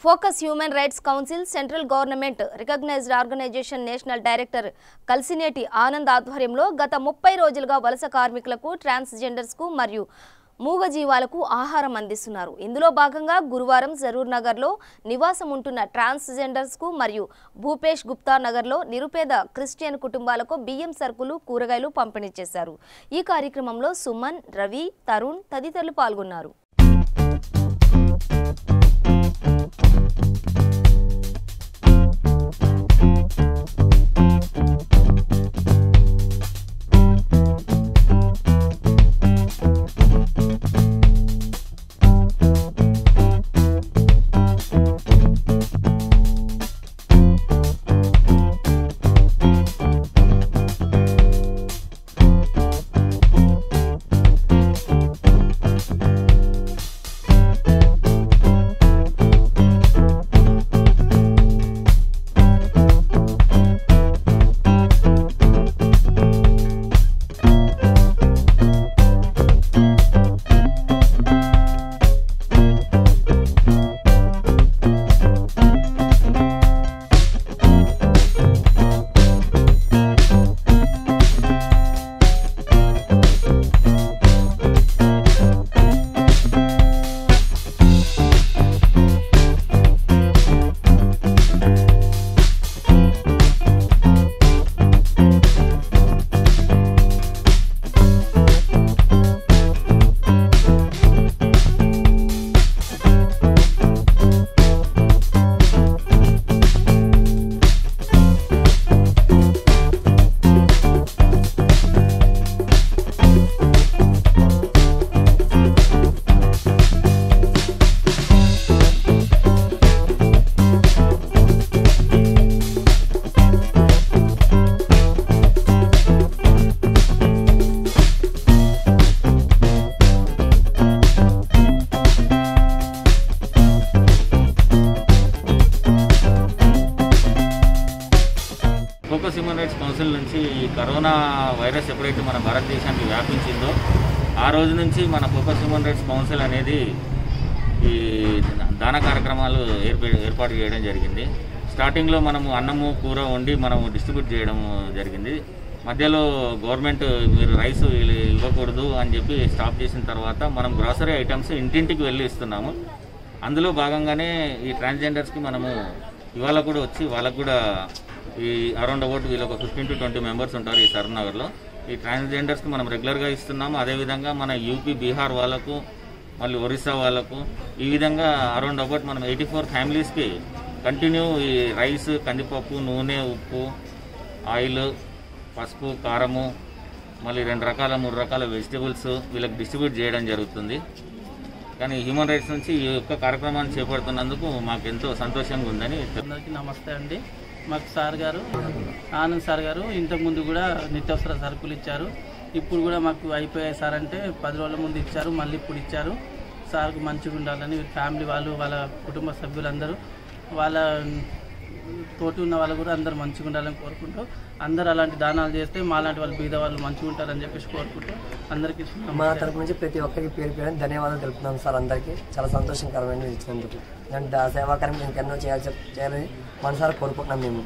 Focus human rights council central government recognised organisation national director Kalsineti Anand ఆధ్వర్యంలో గత 30 రోజులుగా వలస కార్మికులకు, ట్రాన్స్జెండర్స్కు మరియు మూగజీవాలకు ఆహారం అందిస్తున్నారు. ఇందులో భాగంగా గురువారం జరూర్ నగర్లో నివాసం ఉంటున్న ట్రాన్స్జెండర్స్కు మరియు భూపేష్ గుప్తా నగర్లో నిరుపేద క్రిస్టియన్ కుటుంబాలకు బియ్యం సరుకులు, కూరగాయలు పంపిణీ చేశారు. ఈ కార్యక్రమంలో సుమన్, రవి, తరుణ్ తదితరులు పాల్గొన్నారు. ఫోకస్ హ్యూమన్ రైట్స్ కౌన్సిల్ నుంచి ఈ కరోనా వైరస్ ఎప్పుడైతే మన భారతదేశానికి వ్యాపించిందో ఆ రోజు నుంచి మన ఫోకస్ హ్యూమన్ రైట్స్ కౌన్సిల్ అనేది ఈ దాన కార్యక్రమాలు ఏర్పాటు చేయడం జరిగింది. స్టార్టింగ్లో మనము అన్నము, కూర వండి మనము డిస్ట్రిబ్యూట్ చేయడం జరిగింది. మధ్యలో గవర్నమెంట్ మీరు రైస్ ఇవ్వకూడదు అని చెప్పి స్టాప్ చేసిన తర్వాత మనం గ్రాసరీ ఐటమ్స్ ఇంటింటికి వెళ్ళి ఇస్తున్నాము. అందులో భాగంగానే ఈ ట్రాన్స్జెండర్స్కి మనము ఇవాళ కూడా వచ్చి వాళ్ళకు కూడా ఈ అరౌండ్ అబౌట్ వీళ్ళు ఒక 15 to 20 మెంబర్స్ ఉంటారు ఈ సరూర్ నగర్లో. ఈ ట్రాన్స్జెండర్స్కి మనం రెగ్యులర్గా ఇస్తున్నాము. అదేవిధంగా మన యూపీ, బీహార్ వాళ్ళకు, మళ్ళీ ఒరిస్సా వాళ్ళకు, ఈ విధంగా అరౌండ్ అబౌట్ మనం 84 ఫ్యామిలీస్కి కంటిన్యూ ఈ రైస్, కందిపప్పు, నూనె, ఉప్పు, ఆయిల్, పసుపు, కారము, మళ్ళీ 2 రకాల 3 రకాల వెజిటబుల్స్ వీళ్ళకి డిస్ట్రిబ్యూట్ చేయడం జరుగుతుంది. కానీ హ్యూమన్ రైట్స్ నుంచి ఈ యొక్క కార్యక్రమాన్ని చేపడుతున్నందుకు మాకు ఎంతో సంతోషంగా ఉందని. అందరికీ నమస్తే అండి. మాకు సార్ గారు, ఆనంద్ సార్ గారు ఇంతకుముందు కూడా నిత్యావసర సరుకులు ఇచ్చారు. ఇప్పుడు కూడా మాకు అయిపోయాయి సార్ అంటే 10 రోజుల ముందు ఇచ్చారు, మళ్ళీ ఇప్పుడు ఇచ్చారు. సార్కు మంచిగా ఉండాలని ఫ్యామిలీ వాళ్ళు, వాళ్ళ కుటుంబ సభ్యులందరూ, వాళ్ళ తోటి ఉన్న వాళ్ళు కూడా అందరూ మంచిగా ఉండాలని కోరుకుంటూ, అందరూ అలాంటి దానాలు చేస్తే మాలాంటి వాళ్ళు, బీద వాళ్ళు మంచిగా ఉంటారని చెప్పేసి కోరుకుంటూ అందరికీ మా తరపు నుంచి ప్రతి ఒక్కరికి పేరు పేరు ధన్యవాదాలు తెలుపుతున్నాం సార్. అందరికీ చాలా సంతోషకరమైన ఇచ్చినందుకు. నేను సేవా కార్యక్రమం ఇంకెన్నో చేయాలని మనసారా కోరుకుంటున్నాం మేము.